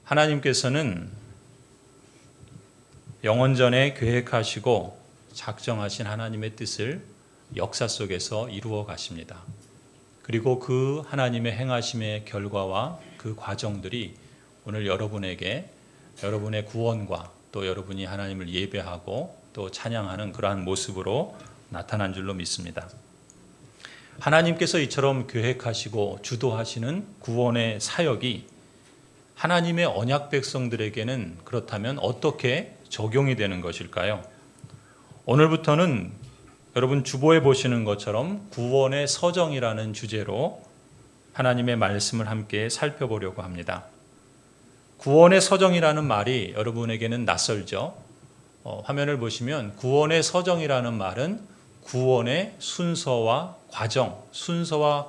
하나님께서는 영원전에 계획하시고 작정하신 하나님의 뜻을 역사 속에서 이루어 가십니다. 그리고 그 하나님의 행하심의 결과와 그 과정들이 오늘 여러분에게 여러분의 구원과 또 여러분이 하나님을 예배하고 또 찬양하는 그러한 모습으로 나타난 줄로 믿습니다. 하나님께서 이처럼 계획하시고 주도하시는 구원의 사역이 하나님의 언약 백성들에게는 그렇다면 어떻게 적용이 되는 것일까요? 오늘부터는 여러분 주보에 보시는 것처럼 구원의 서정이라는 주제로 하나님의 말씀을 함께 살펴보려고 합니다. 구원의 서정이라는 말이 여러분에게는 낯설죠? 화면을 보시면 구원의 서정이라는 말은 구원의 순서와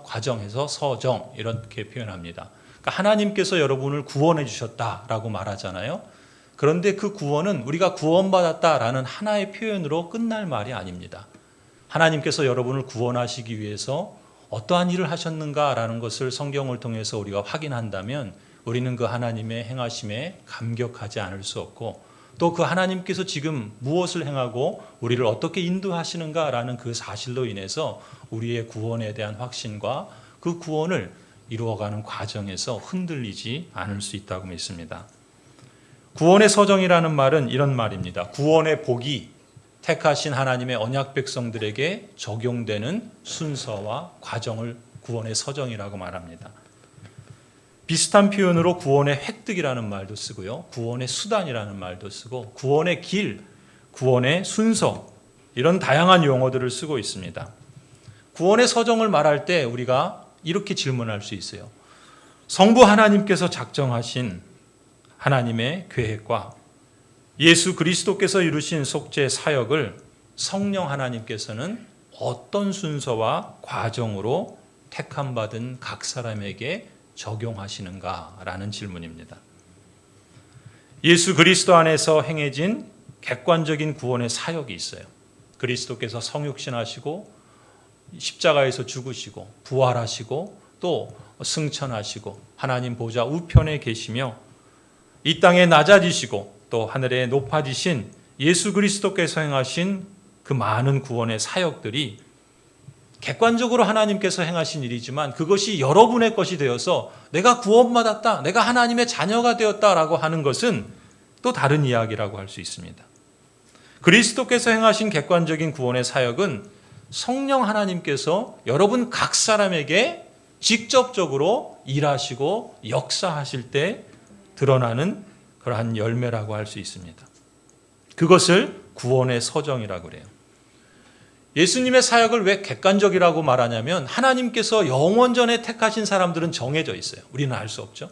과정에서 서정 이렇게 표현합니다. 그러니까 하나님께서 여러분을 구원해 주셨다라고 말하잖아요. 그런데 그 구원은 우리가 구원받았다라는 하나의 표현으로 끝날 말이 아닙니다. 하나님께서 여러분을 구원하시기 위해서 어떠한 일을 하셨는가라는 것을 성경을 통해서 우리가 확인한다면 우리는 그 하나님의 행하심에 감격하지 않을 수 없고 또 그 하나님께서 지금 무엇을 행하고 우리를 어떻게 인도하시는가라는 그 사실로 인해서 우리의 구원에 대한 확신과 그 구원을 이루어가는 과정에서 흔들리지 않을 수 있다고 믿습니다. 구원의 서정이라는 말은 이런 말입니다. 구원의 복이 택하신 하나님의 언약 백성들에게 적용되는 순서와 과정을 구원의 서정이라고 말합니다. 비슷한 표현으로 구원의 획득이라는 말도 쓰고요. 구원의 수단이라는 말도 쓰고 구원의 길, 구원의 순서 이런 다양한 용어들을 쓰고 있습니다. 구원의 서정을 말할 때 우리가 이렇게 질문할 수 있어요. 성부 하나님께서 작정하신 하나님의 계획과 예수 그리스도께서 이루신 속죄 사역을 성령 하나님께서는 어떤 순서와 과정으로 택함받은 각 사람에게 적용하시는가라는 질문입니다. 예수 그리스도 안에서 행해진 객관적인 구원의 사역이 있어요. 그리스도께서 성육신하시고 십자가에서 죽으시고 부활하시고 또 승천하시고 하나님 보좌 우편에 계시며 이 땅에 낮아지시고 또 하늘에 높아지신 예수 그리스도께서 행하신 그 많은 구원의 사역들이 객관적으로 하나님께서 행하신 일이지만 그것이 여러분의 것이 되어서 내가 구원받았다, 내가 하나님의 자녀가 되었다라고 하는 것은 또 다른 이야기라고 할 수 있습니다. 그리스도께서 행하신 객관적인 구원의 사역은 성령 하나님께서 여러분 각 사람에게 직접적으로 일하시고 역사하실 때 드러나는 그러한 열매라고 할 수 있습니다. 그것을 구원의 서정이라고 그래요. 예수님의 사역을 왜 객관적이라고 말하냐면 하나님께서 영원전에 택하신 사람들은 정해져 있어요. 우리는 알 수 없죠.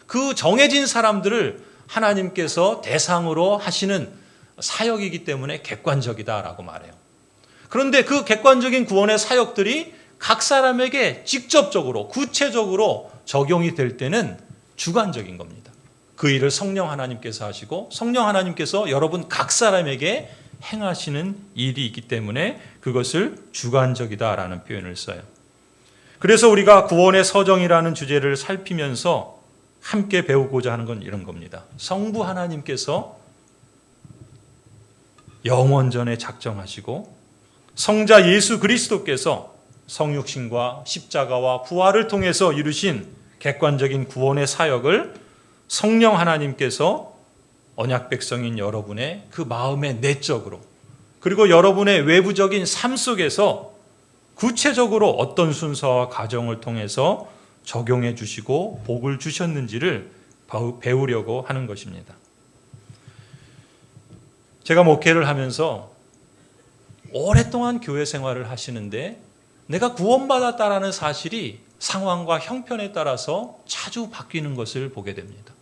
그 정해진 사람들을 하나님께서 대상으로 하시는 사역이기 때문에 객관적이다라고 말해요. 그런데 그 객관적인 구원의 사역들이 각 사람에게 직접적으로 구체적으로 적용이 될 때는 주관적인 겁니다. 그 일을 성령 하나님께서 하시고 성령 하나님께서 여러분 각 사람에게 행하시는 일이 있기 때문에 그것을 주관적이다라는 표현을 써요. 그래서 우리가 구원의 서정이라는 주제를 살피면서 함께 배우고자 하는 건 이런 겁니다. 성부 하나님께서 영원전에 작정하시고 성자 예수 그리스도께서 성육신과 십자가와 부활을 통해서 이루신 객관적인 구원의 사역을 성령 하나님께서 언약 백성인 여러분의 그 마음의 내적으로 그리고 여러분의 외부적인 삶 속에서 구체적으로 어떤 순서와 과정을 통해서 적용해 주시고 복을 주셨는지를 배우려고 하는 것입니다. 제가 목회를 하면서 오랫동안 교회 생활을 하시는데 내가 구원받았다라는 사실이 상황과 형편에 따라서 자주 바뀌는 것을 보게 됩니다.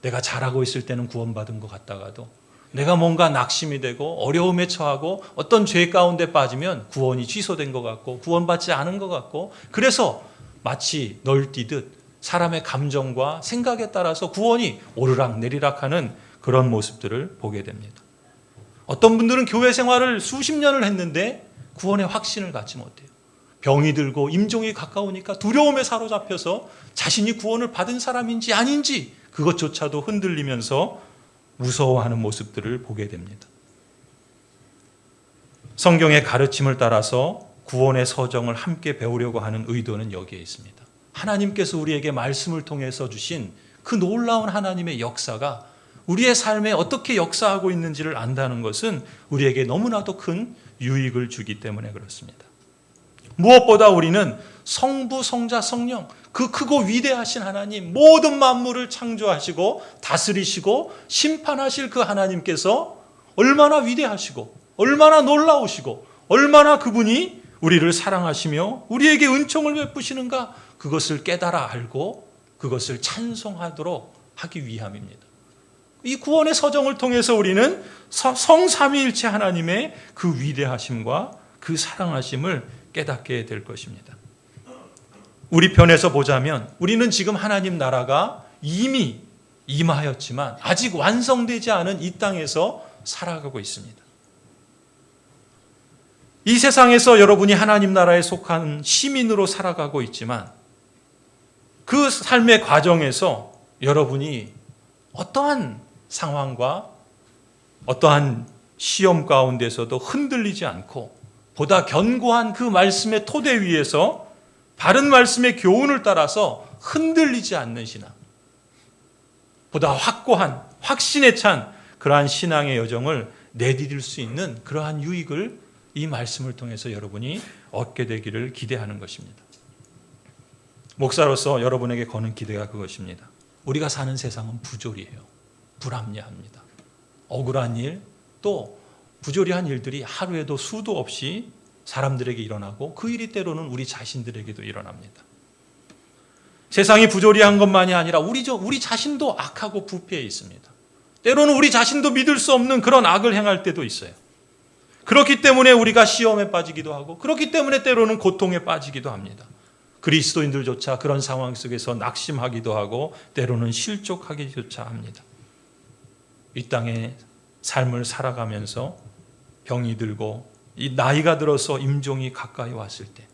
내가 잘하고 있을 때는 구원받은 것 같다가도 내가 뭔가 낙심이 되고 어려움에 처하고 어떤 죄 가운데 빠지면 구원이 취소된 것 같고 구원받지 않은 것 같고 그래서 마치 널뛰듯 사람의 감정과 생각에 따라서 구원이 오르락 내리락하는 그런 모습들을 보게 됩니다. 어떤 분들은 교회 생활을 수십 년을 했는데 구원의 확신을 갖지 못해요. 병이 들고 임종이 가까우니까 두려움에 사로잡혀서 자신이 구원을 받은 사람인지 아닌지 그것조차도 흔들리면서 무서워하는 모습들을 보게 됩니다. 성경의 가르침을 따라서 구원의 서정을 함께 배우려고 하는 의도는 여기에 있습니다. 하나님께서 우리에게 말씀을 통해서 주신 그 놀라운 하나님의 역사가 우리의 삶에 어떻게 역사하고 있는지를 안다는 것은 우리에게 너무나도 큰 유익을 주기 때문에 그렇습니다. 무엇보다 우리는 성부, 성자, 성령, 그 크고 위대하신 하나님, 모든 만물을 창조하시고 다스리시고 심판하실 그 하나님께서 얼마나 위대하시고 얼마나 놀라우시고 얼마나 그분이 우리를 사랑하시며 우리에게 은총을 베푸시는가, 그것을 깨달아 알고 그것을 찬송하도록 하기 위함입니다. 이 구원의 서정을 통해서 우리는 성삼위일체 하나님의 그 위대하심과 그 사랑하심을 깨닫게 될 것입니다. 우리 편에서 보자면 우리는 지금 하나님 나라가 이미 임하였지만 아직 완성되지 않은 이 땅에서 살아가고 있습니다. 이 세상에서 여러분이 하나님 나라에 속한 시민으로 살아가고 있지만 그 삶의 과정에서 여러분이 어떠한 상황과 어떠한 시험 가운데서도 흔들리지 않고 보다 견고한 그 말씀의 토대 위에서 바른 말씀의 교훈을 따라서 흔들리지 않는 신앙, 보다 확고한 확신에 찬 그러한 신앙의 여정을 내디딜 수 있는 그러한 유익을 이 말씀을 통해서 여러분이 얻게 되기를 기대하는 것입니다. 목사로서 여러분에게 거는 기대가 그것입니다. 우리가 사는 세상은 부조리해요. 불합리합니다. 억울한 일, 또 부조리한 일들이 하루에도 수도 없이 사람들에게 일어나고 그 일이 때로는 우리 자신들에게도 일어납니다. 세상이 부조리한 것만이 아니라 우리 자신도 악하고 부패해 있습니다. 때로는 우리 자신도 믿을 수 없는 그런 악을 행할 때도 있어요. 그렇기 때문에 우리가 시험에 빠지기도 하고 그렇기 때문에 때로는 고통에 빠지기도 합니다. 그리스도인들조차 그런 상황 속에서 낙심하기도 하고 때로는 실족하기조차 합니다. 이 땅의 삶을 살아가면서 병이 들고 이 나이가 들어서 임종이 가까이 왔을 때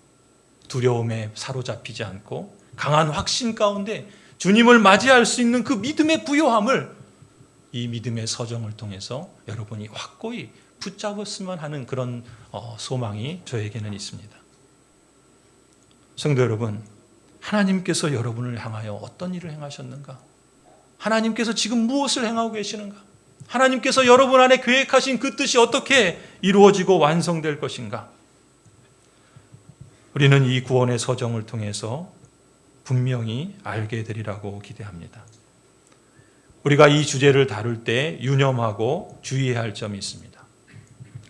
두려움에 사로잡히지 않고 강한 확신 가운데 주님을 맞이할 수 있는 그 믿음의 부요함을 이 믿음의 서정을 통해서 여러분이 확고히 붙잡았으면 하는 그런 소망이 저에게는 있습니다. 성도 여러분, 하나님께서 여러분을 향하여 어떤 일을 행하셨는가? 하나님께서 지금 무엇을 행하고 계시는가? 하나님께서 여러분 안에 계획하신 그 뜻이 어떻게 이루어지고 완성될 것인가? 우리는 이 구원의 서정을 통해서 분명히 알게 되리라고 기대합니다. 우리가 이 주제를 다룰 때 유념하고 주의해야 할 점이 있습니다.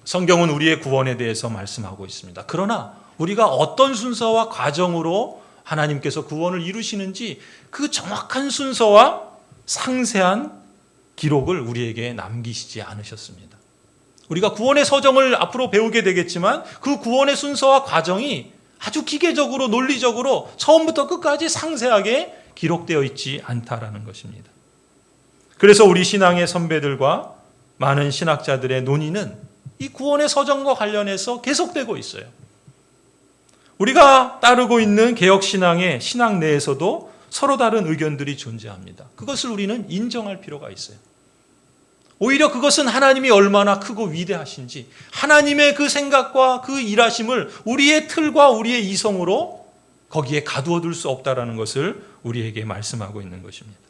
성경은 우리의 구원에 대해서 말씀하고 있습니다. 그러나 우리가 어떤 순서와 과정으로 하나님께서 구원을 이루시는지 그 정확한 순서와 상세한 기록을 우리에게 남기시지 않으셨습니다. 우리가 구원의 서정을 앞으로 배우게 되겠지만 그 구원의 순서와 과정이 아주 기계적으로 논리적으로 처음부터 끝까지 상세하게 기록되어 있지 않다라는 것입니다. 그래서 우리 신앙의 선배들과 많은 신학자들의 논의는 이 구원의 서정과 관련해서 계속되고 있어요. 우리가 따르고 있는 개혁신앙의 신앙 내에서도 서로 다른 의견들이 존재합니다. 그것을 우리는 인정할 필요가 있어요. 오히려 그것은 하나님이 얼마나 크고 위대하신지 하나님의 그 생각과 그 일하심을 우리의 틀과 우리의 이성으로 거기에 가두어 둘 수 없다라는 것을 우리에게 말씀하고 있는 것입니다.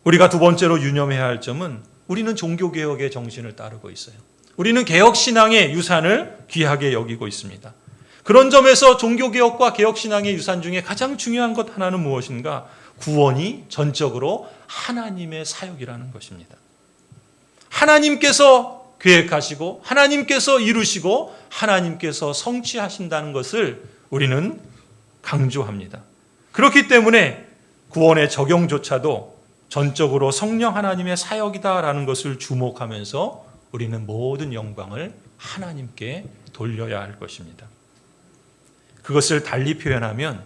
우리가 두 번째로 유념해야 할 점은 우리는 종교개혁의 정신을 따르고 있어요. 우리는 개혁신앙의 유산을 귀하게 여기고 있습니다. 그런 점에서 종교개혁과 개혁신앙의 유산 중에 가장 중요한 것 하나는 무엇인가? 구원이 전적으로 하나님의 사역이라는 것입니다. 하나님께서 계획하시고 하나님께서 이루시고 하나님께서 성취하신다는 것을 우리는 강조합니다. 그렇기 때문에 구원의 적용조차도 전적으로 성령 하나님의 사역이다라는 것을 주목하면서 우리는 모든 영광을 하나님께 돌려야 할 것입니다. 그것을 달리 표현하면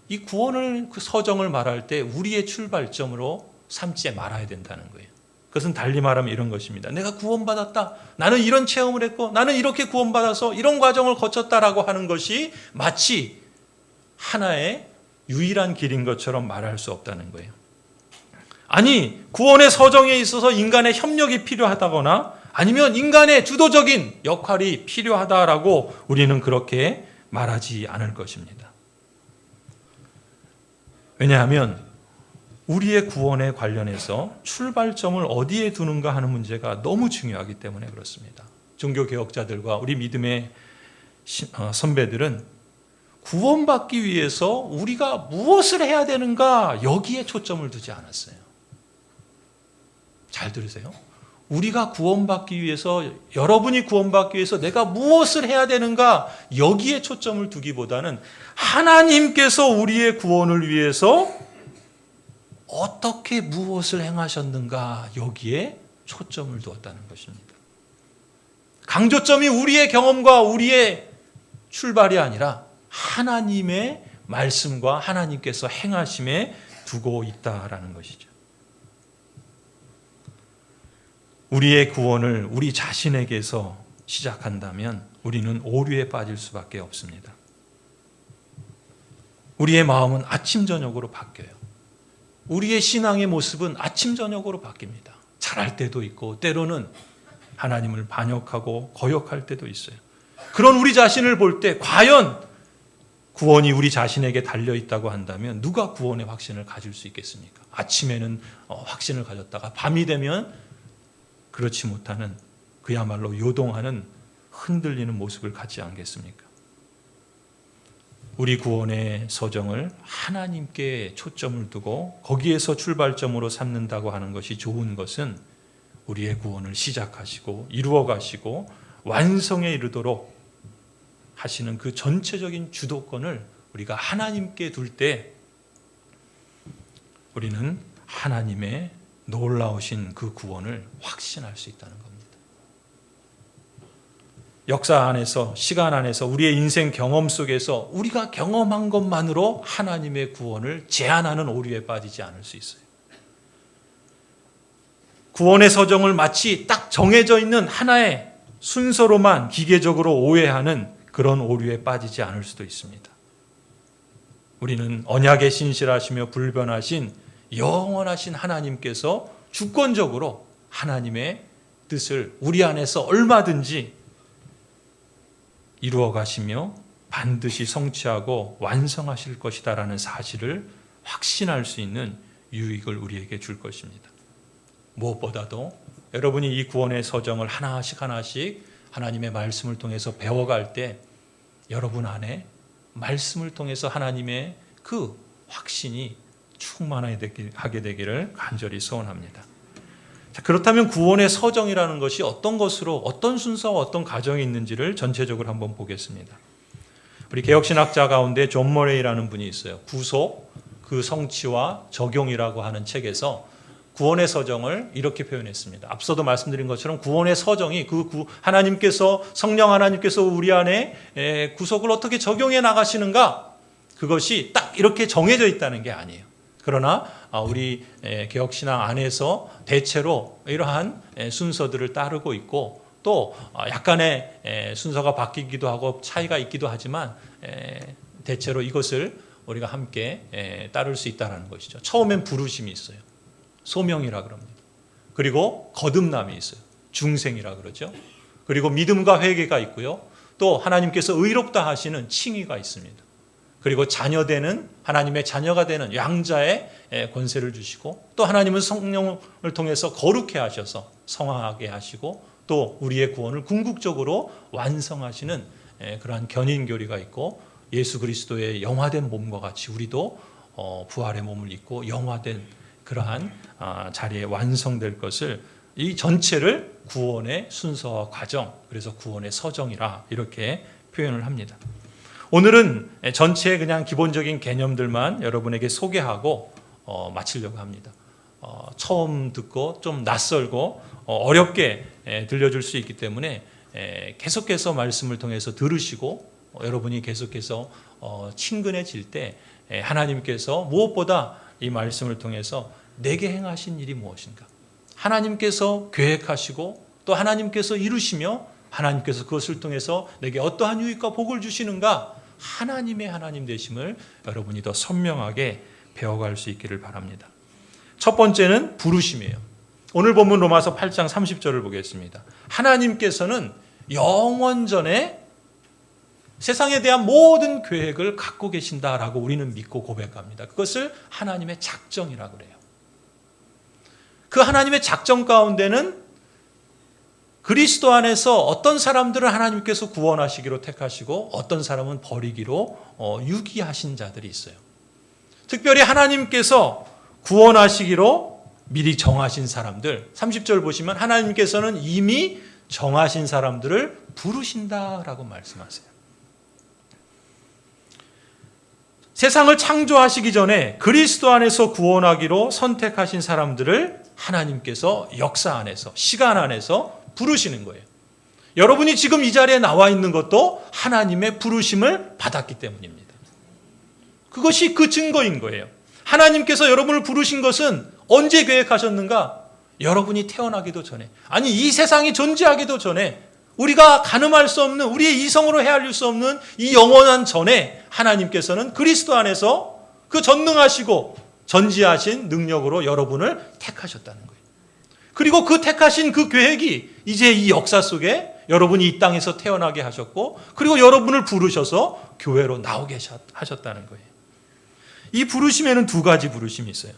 이 구원을 그 서정을 말할 때 우리의 출발점으로 삼지 말아야 된다는 거예요. 그것은 달리 말하면 이런 것입니다. 내가 구원받았다. 나는 이런 체험을 했고 나는 이렇게 구원받아서 이런 과정을 거쳤다라고 하는 것이 마치 하나의 유일한 길인 것처럼 말할 수 없다는 거예요. 아니, 구원의 서정에 있어서 인간의 협력이 필요하다거나 아니면 인간의 주도적인 역할이 필요하다라고 우리는 그렇게 말하지 않을 것입니다. 왜냐하면 우리의 구원에 관련해서 출발점을 어디에 두는가 하는 문제가 너무 중요하기 때문에 그렇습니다. 종교개혁자들과 우리 믿음의 선배들은 구원받기 위해서 우리가 무엇을 해야 되는가 여기에 초점을 두지 않았어요. 잘 들으세요. 우리가 구원받기 위해서, 여러분이 구원받기 위해서 내가 무엇을 해야 되는가 여기에 초점을 두기보다는 하나님께서 우리의 구원을 위해서 어떻게 무엇을 행하셨는가 여기에 초점을 두었다는 것입니다. 강조점이 우리의 경험과 우리의 출발이 아니라 하나님의 말씀과 하나님께서 행하심에 두고 있다라는 것이죠. 우리의 구원을 우리 자신에게서 시작한다면 우리는 오류에 빠질 수밖에 없습니다. 우리의 마음은 아침 저녁으로 바뀌어요. 우리의 신앙의 모습은 아침 저녁으로 바뀝니다. 잘할 때도 있고 때로는 하나님을 반역하고 거역할 때도 있어요. 그런 우리 자신을 볼 때 과연 구원이 우리 자신에게 달려있다고 한다면 누가 구원의 확신을 가질 수 있겠습니까? 아침에는 확신을 가졌다가 밤이 되면 그렇지 못하는, 그야말로 요동하는, 흔들리는 모습을 갖지 않겠습니까? 우리 구원의 서정을 하나님께 초점을 두고 거기에서 출발점으로 삼는다고 하는 것이 좋은 것은 우리의 구원을 시작하시고 이루어 가시고 완성에 이르도록 하시는 그 전체적인 주도권을 우리가 하나님께 둘 때 우리는 하나님의 놀라우신 그 구원을 확신할 수 있다는 겁니다. 역사 안에서, 시간 안에서, 우리의 인생 경험 속에서 우리가 경험한 것만으로 하나님의 구원을 제한하는 오류에 빠지지 않을 수 있어요. 구원의 서정을 마치 딱 정해져 있는 하나의 순서로만 기계적으로 오해하는 그런 오류에 빠지지 않을 수도 있습니다. 우리는 언약에 신실하시며 불변하신 영원하신 하나님께서 주권적으로 하나님의 뜻을 우리 안에서 얼마든지 이루어 가시며 반드시 성취하고 완성하실 것이다라는 사실을 확신할 수 있는 유익을 우리에게 줄 것입니다. 무엇보다도 여러분이 이 구원의 서정을 하나씩 하나님의 말씀을 통해서 배워갈 때 여러분 안에 말씀을 통해서 하나님의 그 확신이 충만하게 되기를 간절히 소원합니다. 자, 그렇다면 구원의 서정이라는 것이 어떤 것으로, 어떤 순서와 어떤 과정이 있는지를 전체적으로 한번 보겠습니다. 우리 개혁신학자 가운데 존 머레이라는 분이 있어요. 구속, 그 성취와 적용이라고 하는 책에서 구원의 서정을 이렇게 표현했습니다. 앞서도 말씀드린 것처럼 구원의 서정이 하나님께서, 성령 하나님께서 우리 안에 구속을 어떻게 적용해 나가시는가, 그것이 딱 이렇게 정해져 있다는 게 아니에요. 그러나 우리 개혁신앙 안에서 대체로 이러한 순서들을 따르고 있고 또 약간의 순서가 바뀌기도 하고 차이가 있기도 하지만 대체로 이것을 우리가 함께 따를 수 있다는 것이죠. 처음엔 부르심이 있어요. 소명이라 그럽니다. 그리고 거듭남이 있어요. 중생이라 그러죠. 그리고 믿음과 회개가 있고요. 또 하나님께서 의롭다 하시는 칭의가 있습니다. 그리고 자녀되는, 하나님의 자녀가 되는 양자의 권세를 주시고 또 하나님은 성령을 통해서 거룩해 하셔서 성화하게 하시고 또 우리의 구원을 궁극적으로 완성하시는 그러한 견인교리가 있고 예수 그리스도의 영화된 몸과 같이 우리도 부활의 몸을 입고 영화된 그러한 자리에 완성될 것을, 이 전체를 구원의 순서와 과정, 그래서 구원의 서정이라 이렇게 표현을 합니다. 오늘은 전체 그냥 기본적인 개념들만 여러분에게 소개하고 마치려고 합니다. 처음 듣고 좀 낯설고 어렵게 들려줄 수 있기 때문에 계속해서 말씀을 통해서 들으시고 여러분이 계속해서 친근해질 때 하나님께서 무엇보다 이 말씀을 통해서 내게 행하신 일이 무엇인가, 하나님께서 계획하시고 또 하나님께서 이루시며 하나님께서 그것을 통해서 내게 어떠한 유익과 복을 주시는가, 하나님의 하나님 되심을 여러분이 더 선명하게 배워갈 수 있기를 바랍니다. 첫 번째는 부르심이에요. 오늘 본문 로마서 8장 30절을 보겠습니다. 하나님께서는 영원전에 세상에 대한 모든 계획을 갖고 계신다라고 우리는 믿고 고백합니다. 그것을 하나님의 작정이라고 그래요. 그 하나님의 작정 가운데는 그리스도 안에서 어떤 사람들을 하나님께서 구원하시기로 택하시고 어떤 사람은 버리기로 유기하신 자들이 있어요. 특별히 하나님께서 구원하시기로 미리 정하신 사람들, 30절 보시면 하나님께서는 이미 정하신 사람들을 부르신다라고 말씀하세요. 세상을 창조하시기 전에 그리스도 안에서 구원하기로 선택하신 사람들을 하나님께서 역사 안에서, 시간 안에서 부르시는 거예요. 여러분이 지금 이 자리에 나와 있는 것도 하나님의 부르심을 받았기 때문입니다. 그것이 그 증거인 거예요. 하나님께서 여러분을 부르신 것은 언제 계획하셨는가? 여러분이 태어나기도 전에, 아니 이 세상이 존재하기도 전에, 우리가 가늠할 수 없는, 우리의 이성으로 헤아릴 수 없는 이 영원한 전에 하나님께서는 그리스도 안에서 그 전능하시고 전지하신 능력으로 여러분을 택하셨다는 거예요. 그리고 그 택하신 그 계획이 이제 이 역사 속에 여러분이 이 땅에서 태어나게 하셨고, 그리고 여러분을 부르셔서 교회로 나오게 하셨다는 거예요. 이 부르심에는 두 가지 부르심이 있어요.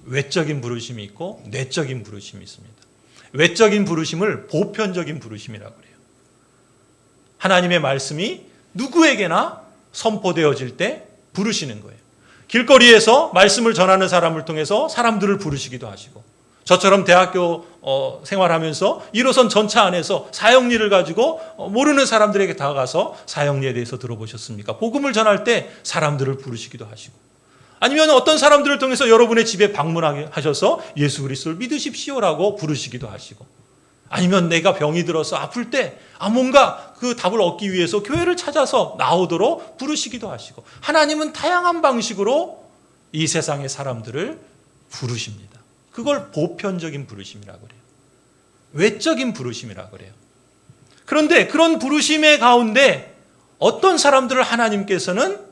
외적인 부르심이 있고 내적인 부르심이 있습니다. 외적인 부르심을 보편적인 부르심이라고 그래요. 하나님의 말씀이 누구에게나 선포되어질 때 부르시는 거예요. 길거리에서 말씀을 전하는 사람을 통해서 사람들을 부르시기도 하시고, 저처럼 대학교 생활하면서 1호선 전차 안에서 사형리를 가지고 모르는 사람들에게 다가가서 사형리에 대해서 들어보셨습니까? 복음을 전할 때 사람들을 부르시기도 하시고, 아니면 어떤 사람들을 통해서 여러분의 집에 방문하셔서 예수 그리스도를 믿으십시오라고 부르시기도 하시고, 아니면 내가 병이 들어서 아플 때 뭔가 그 답을 얻기 위해서 교회를 찾아서 나오도록 부르시기도 하시고, 하나님은 다양한 방식으로 이 세상의 사람들을 부르십니다. 그걸 보편적인 부르심이라고 그래요. 외적인 부르심이라고 그래요. 그런데 그런 부르심의 가운데 어떤 사람들을 하나님께서는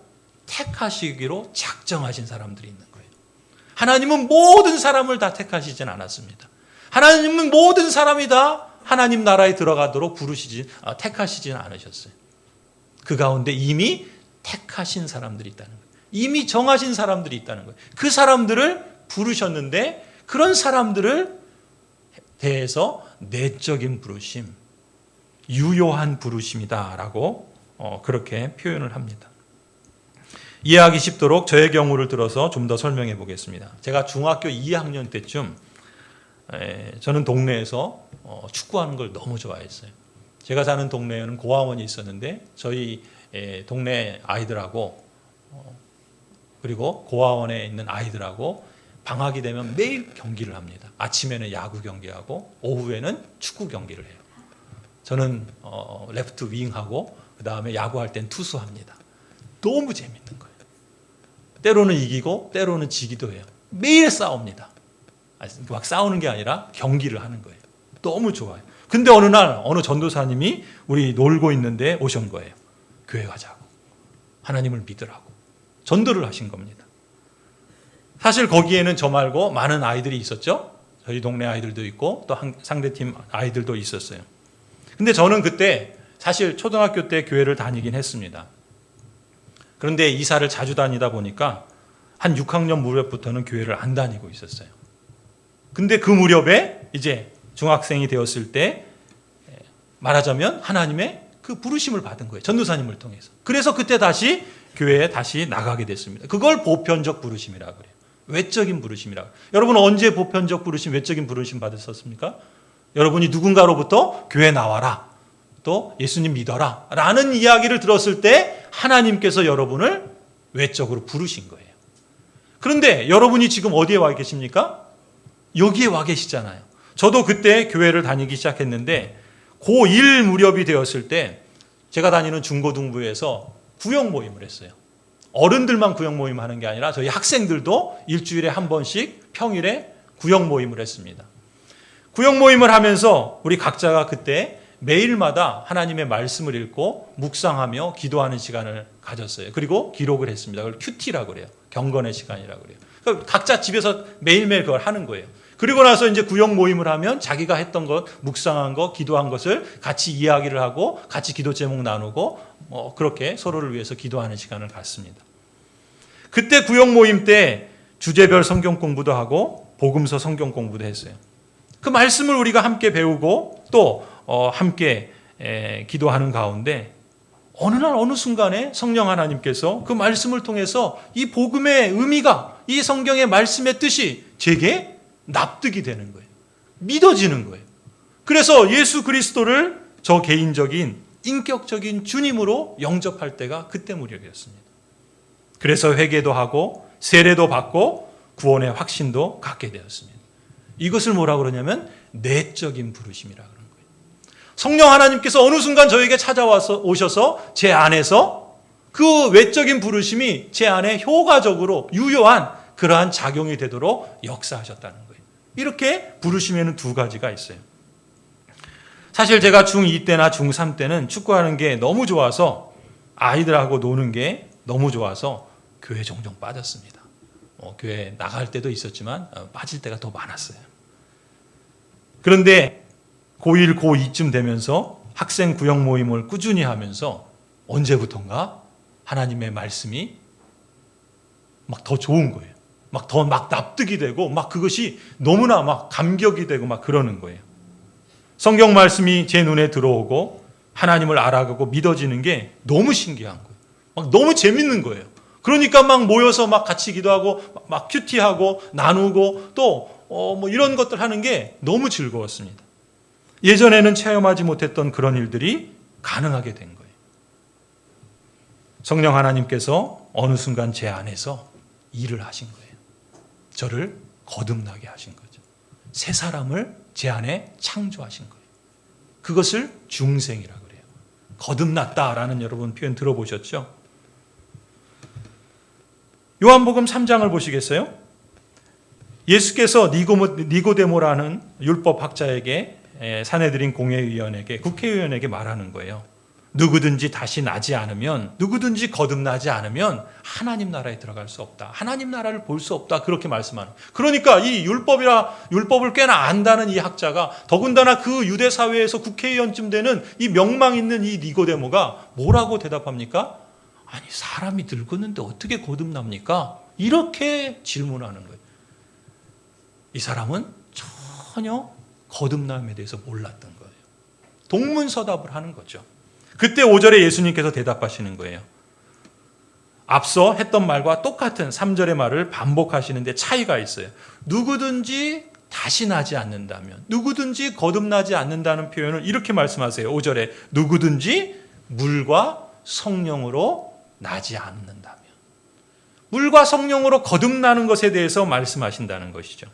택하시기로 작정하신 사람들이 있는 거예요. 하나님은 모든 사람을 다 택하시진 않았습니다. 하나님은 모든 사람이 다 하나님 나라에 들어가도록 택하시진 않으셨어요. 그 가운데 이미 택하신 사람들이 있다는 거예요. 이미 정하신 사람들이 있다는 거예요. 그 사람들을 부르셨는데, 그런 사람들을 대해서 내적인 부르심, 유효한 부르심이다라고 그렇게 표현을 합니다. 이해하기 쉽도록 저의 경우를 들어서 좀 더 설명해 보겠습니다. 제가 중학교 2학년 때쯤 저는 동네에서 축구하는 걸 너무 좋아했어요. 제가 사는 동네에는 고아원이 있었는데 저희 동네 아이들하고 그리고 고아원에 있는 아이들하고 방학이 되면 매일 경기를 합니다. 아침에는 야구 경기하고 오후에는 축구 경기를 해요. 저는 레프트 윙하고 그 다음에 야구할 땐 투수합니다. 너무 재밌는 거예요. 때로는 이기고 때로는 지기도 해요. 매일 싸웁니다. 막 싸우는 게 아니라 경기를 하는 거예요. 너무 좋아요. 근데 어느 날 어느 전도사님이 우리 놀고 있는데 오신 거예요. 교회 가자고, 하나님을 믿으라고 전도를 하신 겁니다. 사실 거기에는 저 말고 많은 아이들이 있었죠. 저희 동네 아이들도 있고 또 상대팀 아이들도 있었어요. 근데 저는 그때 사실 초등학교 때 교회를 다니긴 했습니다. 그런데 이사를 자주 다니다 보니까 한 6학년 무렵부터는 교회를 안 다니고 있었어요. 근데 그 무렵에 이제 중학생이 되었을 때 말하자면 하나님의 그 부르심을 받은 거예요. 전도사님을 통해서. 그래서 그때 다시 교회에 다시 나가게 됐습니다. 그걸 보편적 부르심이라고 그래요. 외적인 부르심이라고. 여러분 언제 보편적 부르심, 외적인 부르심 받으셨습니까? 여러분이 누군가로부터 교회 나와라, 또 예수님 믿어라 라는 이야기를 들었을 때 하나님께서 여러분을 외적으로 부르신 거예요. 그런데 여러분이 지금 어디에 와 계십니까? 여기에 와 계시잖아요. 저도 그때 교회를 다니기 시작했는데 고1 무렵이 되었을 때 제가 다니는 중고등부에서 구역 모임을 했어요. 어른들만 구역 모임 하는 게 아니라 저희 학생들도 일주일에 한 번씩 평일에 구역 모임을 했습니다. 구역 모임을 하면서 우리 각자가 그때 매일마다 하나님의 말씀을 읽고 묵상하며 기도하는 시간을 가졌어요. 그리고 기록을 했습니다. 그걸 큐티라고 그래요. 경건의 시간이라고 그래요. 그러니까 각자 집에서 매일매일 그걸 하는 거예요. 그리고 나서 이제 구역 모임을 하면 자기가 했던 것, 묵상한 것, 기도한 것을 같이 이야기를 하고 같이 기도 제목 나누고 그렇게 서로를 위해서 기도하는 시간을 갖습니다. 그때 구역 모임 때 주제별 성경 공부도 하고 복음서 성경 공부도 했어요. 그 말씀을 우리가 함께 배우고 또 함께 기도하는 가운데 어느 날 어느 순간에 성령 하나님께서 그 말씀을 통해서 이 복음의 의미가, 이 성경의 말씀의 뜻이 제게 납득이 되는 거예요. 믿어지는 거예요. 그래서 예수 그리스도를 저 개인적인 인격적인 주님으로 영접할 때가 그때 무렵이었습니다. 그래서 회개도 하고 세례도 받고 구원의 확신도 갖게 되었습니다. 이것을 뭐라고 그러냐면 내적인 부르심이라고 그러는 거예요. 성령 하나님께서 어느 순간 저에게 찾아와서 오셔서 제 안에서 그 외적인 부르심이 제 안에 효과적으로 유효한 그러한 작용이 되도록 역사하셨다는 거예요. 이렇게 부르심에는 두 가지가 있어요. 사실 제가 중2 때나 중3 때는 축구하는 게 너무 좋아서 아이들하고 노는 게 너무 좋아서 교회 종종 빠졌습니다. 교회 나갈 때도 있었지만 빠질 때가 더 많았어요. 그런데 고1, 고2쯤 되면서 학생 구역 모임을 꾸준히 하면서 언제부턴가 하나님의 말씀이 막 더 좋은 거예요. 막 더 납득이 되고 막 그것이 너무나 막 감격이 되고 막 그러는 거예요. 성경 말씀이 제 눈에 들어오고 하나님을 알아가고 믿어지는 게 너무 신기한 거예요. 막 너무 재밌는 거예요. 그러니까 막 모여서 막 같이 기도하고 막 큐티하고 나누고 또 뭐 이런 것들 하는 게 너무 즐거웠습니다. 예전에는 체험하지 못했던 그런 일들이 가능하게 된 거예요. 성령 하나님께서 어느 순간 제 안에서 일을 하신 거예요. 저를 거듭나게 하신 거죠. 새 사람을 제 안에 창조하신 거예요. 그것을 중생이라고 그래요. 거듭났다라는 여러분 표현 들어보셨죠? 요한복음 3장을 보시겠어요? 예수께서 니고데모라는 율법학자에게 산헤드린 공회의원에게 국회의원에게 말하는 거예요. 누구든지 다시 나지 않으면, 누구든지 거듭나지 않으면 하나님 나라에 들어갈 수 없다. 하나님 나라를 볼 수 없다. 그렇게 말씀하는. 그러니까 이 율법을 꽤나 안다는 이 학자가 더군다나 그 유대 사회에서 국회의원쯤 되는 이 명망 있는 이 니고데모가 뭐라고 대답합니까? 아니 사람이 늙었는데 어떻게 거듭납니까? 이렇게 질문하는 거예요. 이 사람은 전혀 거듭남에 대해서 몰랐던 거예요. 동문서답을 하는 거죠. 그때 5절에 예수님께서 대답하시는 거예요. 앞서 했던 말과 똑같은 3절의 말을 반복하시는데 차이가 있어요. 누구든지 다시 나지 않는다면, 누구든지 거듭나지 않는다는 표현을 이렇게 말씀하세요. 5절에 누구든지 물과 성령으로 나지 않는다면. 물과 성령으로 거듭나는 것에 대해서 말씀하신다는 것이죠.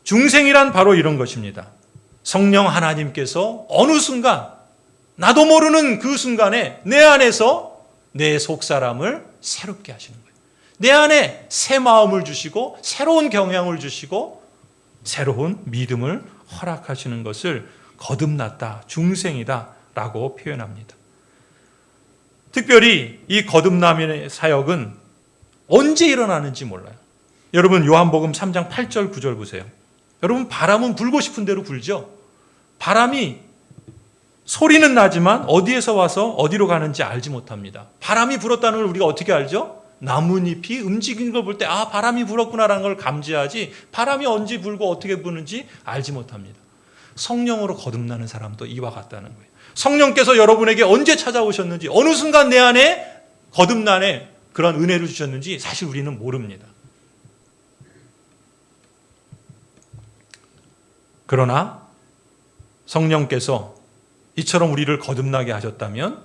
중생이란 바로 이런 것입니다. 성령 하나님께서 어느 순간 나도 모르는 그 순간에 내 안에서 내 속사람을 새롭게 하시는 거예요. 내 안에 새 마음을 주시고 새로운 경향을 주시고 새로운 믿음을 허락하시는 것을 거듭났다, 중생이다 라고 표현합니다. 특별히 이 거듭남의 사역은 언제 일어나는지 몰라요. 여러분 요한복음 3장 8절 9절 보세요. 여러분 바람은 불고 싶은 대로 불죠. 바람이 소리는 나지만 어디에서 와서 어디로 가는지 알지 못합니다. 바람이 불었다는 걸 우리가 어떻게 알죠? 나뭇잎이 움직이는 걸 볼 때 아 바람이 불었구나라는 걸 감지하지 바람이 언제 불고 어떻게 부는지 알지 못합니다. 성령으로 거듭나는 사람도 이와 같다는 거예요. 성령께서 여러분에게 언제 찾아오셨는지 어느 순간 내 안에 거듭남의 그런 은혜를 주셨는지 사실 우리는 모릅니다. 그러나 성령께서 이처럼 우리를 거듭나게 하셨다면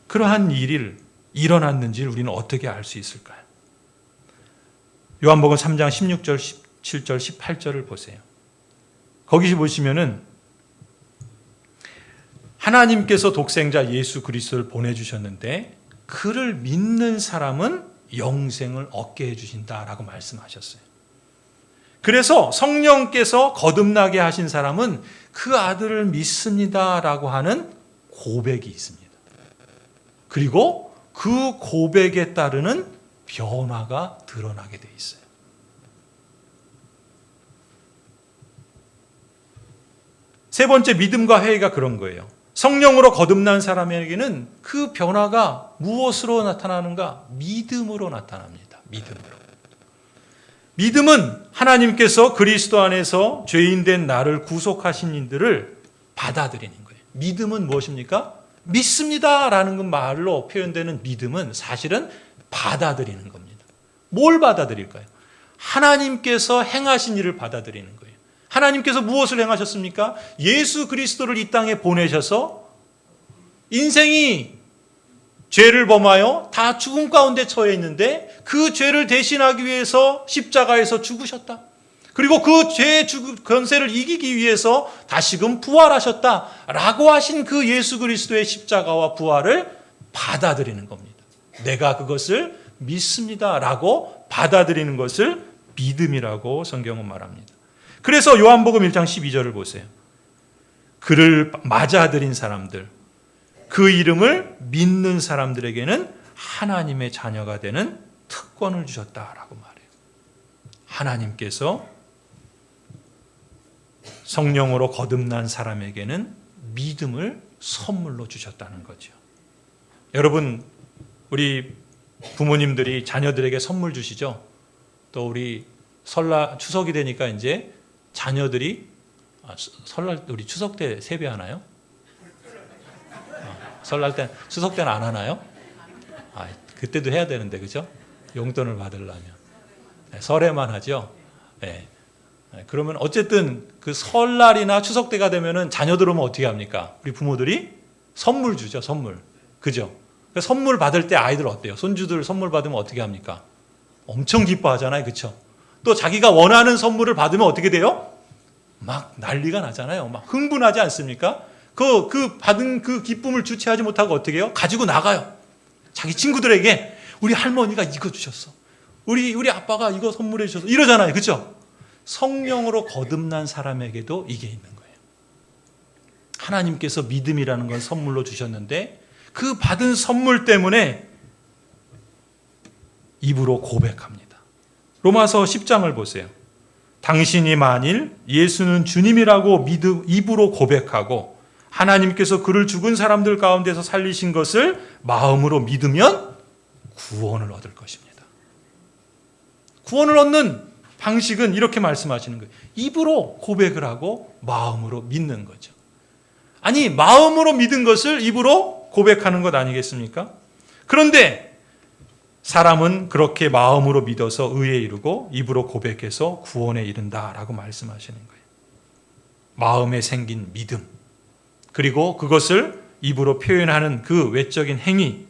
그러한 일이 일어났는지를 우리는 어떻게 알 수 있을까요? 요한복음 3장 16절, 17절, 18절을 보세요. 거기 보시면은 하나님께서 독생자 예수 그리스도를 보내주셨는데 그를 믿는 사람은 영생을 얻게 해주신다라고 말씀하셨어요. 그래서 성령께서 거듭나게 하신 사람은 그 아들을 믿습니다라고 하는 고백이 있습니다. 그리고 그 고백에 따르는 변화가 드러나게 돼 있어요. 세 번째, 믿음과 회의가 그런 거예요. 성령으로 거듭난 사람에게는 그 변화가 무엇으로 나타나는가? 믿음으로 나타납니다. 믿음은 하나님께서 그리스도 안에서 죄인된 나를 구속하신 이들을 받아들이는 거예요. 믿음은 무엇입니까? 믿습니다라는 그 말로 표현되는 믿음은 사실은 받아들이는 겁니다. 뭘 받아들일까요? 하나님께서 행하신 일을 받아들이는 거예요. 하나님께서 무엇을 행하셨습니까? 예수 그리스도를 이 땅에 보내셔서 인생이 죄를 범하여 다 죽음 가운데 처해 있는데 그 죄를 대신하기 위해서 십자가에서 죽으셨다. 그리고 그 죄의 권세를 이기기 위해서 다시금 부활하셨다라고 하신 그 예수 그리스도의 십자가와 부활을 받아들이는 겁니다. 내가 그것을 믿습니다라고 받아들이는 것을 믿음이라고 성경은 말합니다. 그래서 요한복음 1장 12절을 보세요. 그를 맞아들인 사람들, 그 이름을 믿는 사람들에게는 하나님의 자녀가 되는 특권을 주셨다라고 말해요. 하나님께서 성령으로 거듭난 사람에게는 믿음을 선물로 주셨다는 거죠. 여러분, 우리 부모님들이 자녀들에게 선물 주시죠? 또 우리 설날, 추석이 되니까 이제 자녀들이 설날 우리 추석 때 세배하나요? 설날 때, 추석 때는 안 하나요? 그때도 해야 되는데, 그죠? 용돈을 받으려면. 네, 설에만 하죠? 네. 그러면 어쨌든 그 설날이나 추석 때가 되면은 자녀들 오면 어떻게 합니까? 우리 부모들이 선물 주죠, 선물. 그죠? 선물 받을 때 아이들 어때요? 손주들 선물 받으면 어떻게 합니까? 엄청 기뻐하잖아요, 그쵸? 또 자기가 원하는 선물을 받으면 어떻게 돼요? 막 난리가 나잖아요. 막 흥분하지 않습니까? 그 받은 그 기쁨을 주체하지 못하고 어떻게 해요? 가지고 나가요. 자기 친구들에게 우리 할머니가 이거 주셨어. 우리 아빠가 이거 선물해 주셔서 이러잖아요. 그렇죠? 성령으로 거듭난 사람에게도 이게 있는 거예요. 하나님께서 믿음이라는 건 선물로 주셨는데 그 받은 선물 때문에 입으로 고백합니다. 로마서 10장을 보세요. 당신이 만일 예수는 주님이라고 입으로 고백하고 하나님께서 그를 죽은 사람들 가운데서 살리신 것을 마음으로 믿으면 구원을 얻을 것입니다. 구원을 얻는 방식은 이렇게 말씀하시는 거예요. 입으로 고백을 하고 마음으로 믿는 거죠. 아니, 마음으로 믿은 것을 입으로 고백하는 것 아니겠습니까? 그런데 사람은 그렇게 마음으로 믿어서 의에 이르고 입으로 고백해서 구원에 이른다라고 말씀하시는 거예요. 마음에 생긴 믿음, 그리고 그것을 입으로 표현하는 그 외적인 행위,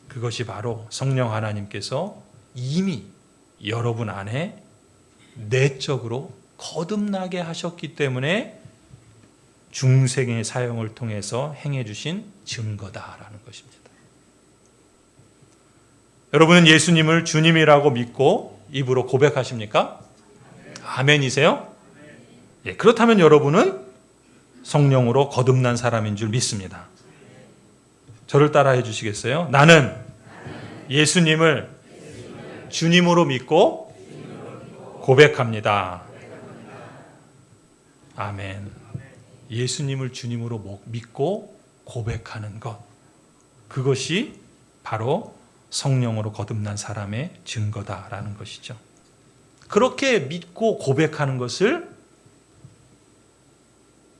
그것이 바로 성령 하나님께서 이미 여러분 안에 내적으로 거듭나게 하셨기 때문에 중생의 사용을 통해서 행해 주신 증거다라는 것입니다. 여러분은 예수님을 주님이라고 믿고 입으로 고백하십니까? 아멘이세요? 예, 그렇다면 여러분은 성령으로 거듭난 사람인 줄 믿습니다. 저를 따라해 주시겠어요? 나는 예수님을 주님으로 믿고 고백합니다. 아멘. 예수님을 주님으로 믿고 고백하는 것, 그것이 바로 성령으로 거듭난 사람의 증거다라는 것이죠. 그렇게 믿고 고백하는 것을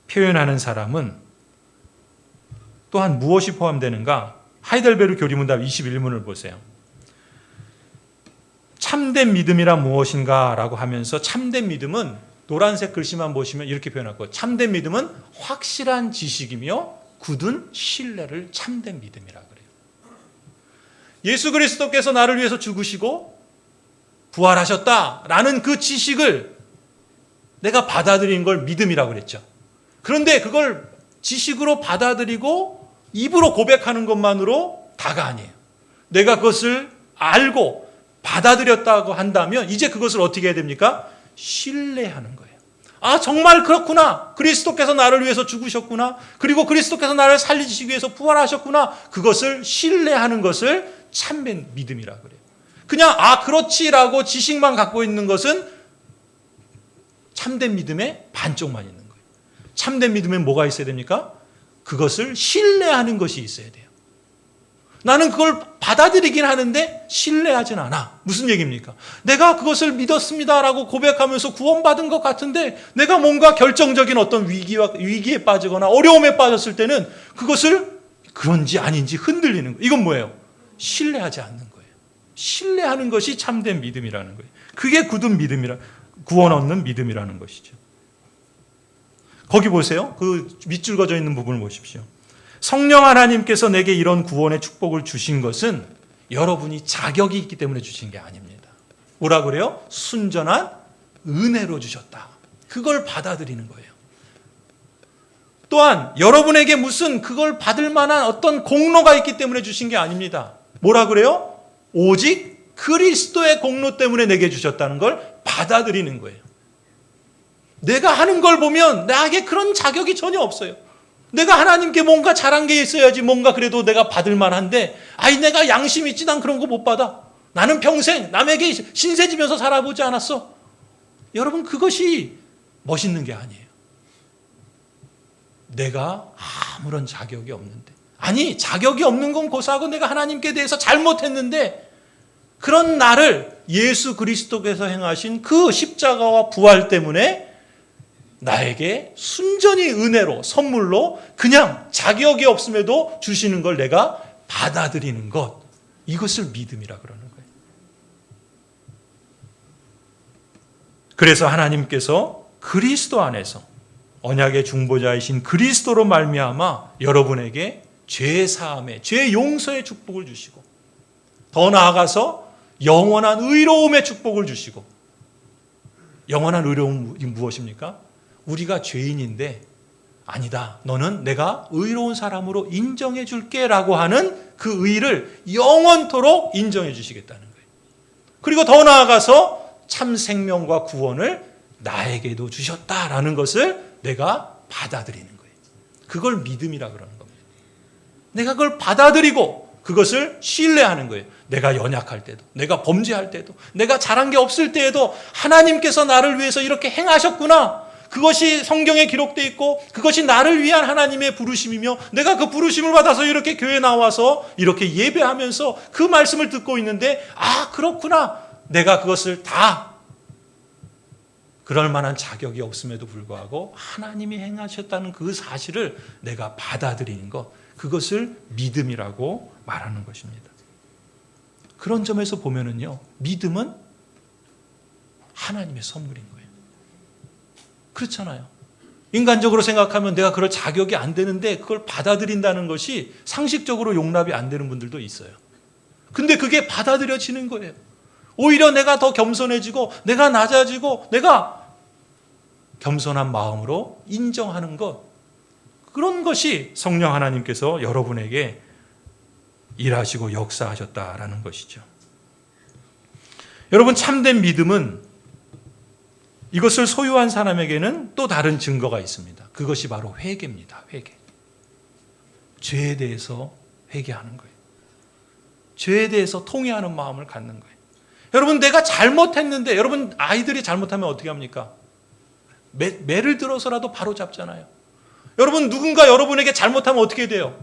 표현하는 사람은 또한 무엇이 포함되는가? 하이델베르 교리문답 21문을 보세요. 참된 믿음이란 무엇인가? 라고 하면서 참된 믿음은 노란색 글씨만 보시면 이렇게 표현할 거예요. 참된 믿음은 확실한 지식이며 굳은 신뢰를 참된 믿음이라 그래요. 예수 그리스도께서 나를 위해서 죽으시고 부활하셨다라는 그 지식을 내가 받아들인 걸 믿음이라고 그랬죠. 그런데 그걸 지식으로 받아들이고 입으로 고백하는 것만으로 다가 아니에요. 내가 그것을 알고 받아들였다고 한다면 이제 그것을 어떻게 해야 됩니까? 신뢰하는 거예요. 아, 정말 그렇구나. 그리스도께서 나를 위해서 죽으셨구나. 그리고 그리스도께서 나를 살리시기 위해서 부활하셨구나. 그것을 신뢰하는 것을 참된 믿음이라 그래요. 그냥 아, 그렇지라고 지식만 갖고 있는 것은 참된 믿음의 반쪽만 있는 거예요. 참된 믿음엔 뭐가 있어야 됩니까? 그것을 신뢰하는 것이 있어야 돼요. 나는 그걸 받아들이긴 하는데 신뢰하진 않아. 무슨 얘기입니까? 내가 그것을 믿었습니다라고 고백하면서 구원받은 것 같은데 내가 뭔가 결정적인 어떤 위기에 빠지거나 어려움에 빠졌을 때는 그것을 그런지 아닌지 흔들리는 거예요. 이건 뭐예요? 신뢰하지 않는 거예요. 신뢰하는 것이 참된 믿음이라는 거예요. 그게 굳은 믿음이라, 구원 얻는 믿음이라는 것이죠. 거기 보세요. 그 밑줄 그어져 있는 부분을 보십시오. 성령 하나님께서 내게 이런 구원의 축복을 주신 것은 여러분이 자격이 있기 때문에 주신 게 아닙니다. 뭐라 그래요? 순전한 은혜로 주셨다. 그걸 받아들이는 거예요. 또한 여러분에게 무슨 그걸 받을 만한 어떤 공로가 있기 때문에 주신 게 아닙니다. 뭐라 그래요? 오직 그리스도의 공로 때문에 내게 주셨다는 걸 받아들이는 거예요. 내가 하는 걸 보면 나에게 그런 자격이 전혀 없어요. 내가 하나님께 뭔가 잘한 게 있어야지 뭔가 그래도 내가 받을 만한데 아이 내가 양심 있지 난 그런 거 못 받아. 나는 평생 남에게 신세지면서 살아보지 않았어. 여러분 그것이 멋있는 게 아니에요. 내가 아무런 자격이 없는데 아니 자격이 없는 건 고사하고 내가 하나님께 대해서 잘못했는데 그런 나를 예수 그리스도께서 행하신 그 십자가와 부활 때문에 나에게 순전히 은혜로 선물로 그냥 자격이 없음에도 주시는 걸 내가 받아들이는 것, 이것을 믿음이라 그러는 거예요. 그래서 하나님께서 그리스도 안에서 언약의 중보자이신 그리스도로 말미암아 여러분에게 죄 사함의 죄 용서의 축복을 주시고 더 나아가서 영원한 의로움의 축복을 주시고 영원한 의로움이 무엇입니까? 우리가 죄인인데 아니다. 너는 내가 의로운 사람으로 인정해 줄게 라고 하는 그 의를 영원토록 인정해 주시겠다는 거예요. 그리고 더 나아가서 참 생명과 구원을 나에게도 주셨다라는 것을 내가 받아들이는 거예요. 그걸 믿음이라 그러는 겁니다. 내가 그걸 받아들이고 그것을 신뢰하는 거예요. 내가 연약할 때도, 내가 범죄할 때도, 내가 잘한 게 없을 때에도 하나님께서 나를 위해서 이렇게 행하셨구나. 그것이 성경에 기록되어 있고 그것이 나를 위한 하나님의 부르심이며 내가 그 부르심을 받아서 이렇게 교회에 나와서 이렇게 예배하면서 그 말씀을 듣고 있는데 아 그렇구나. 내가 그것을 다 그럴 만한 자격이 없음에도 불구하고 하나님이 행하셨다는 그 사실을 내가 받아들이는 것, 그것을 믿음이라고 말하는 것입니다. 그런 점에서 보면은요, 믿음은 하나님의 선물인 거예요. 그렇잖아요. 인간적으로 생각하면 내가 그럴 자격이 안 되는데 그걸 받아들인다는 것이 상식적으로 용납이 안 되는 분들도 있어요. 근데 그게 받아들여지는 거예요. 오히려 내가 더 겸손해지고 내가 낮아지고 내가 겸손한 마음으로 인정하는 것, 그런 것이 성령 하나님께서 여러분에게 일하시고 역사하셨다라는 것이죠. 여러분 참된 믿음은 이것을 소유한 사람에게는 또 다른 증거가 있습니다. 그것이 바로 회개입니다. 회개. 죄에 대해서 회개하는 거예요. 죄에 대해서 통회하는 마음을 갖는 거예요. 여러분 내가 잘못했는데 여러분 아이들이 잘못하면 어떻게 합니까? 매를 들어서라도 바로 잡잖아요. 여러분 누군가 여러분에게 잘못하면 어떻게 돼요?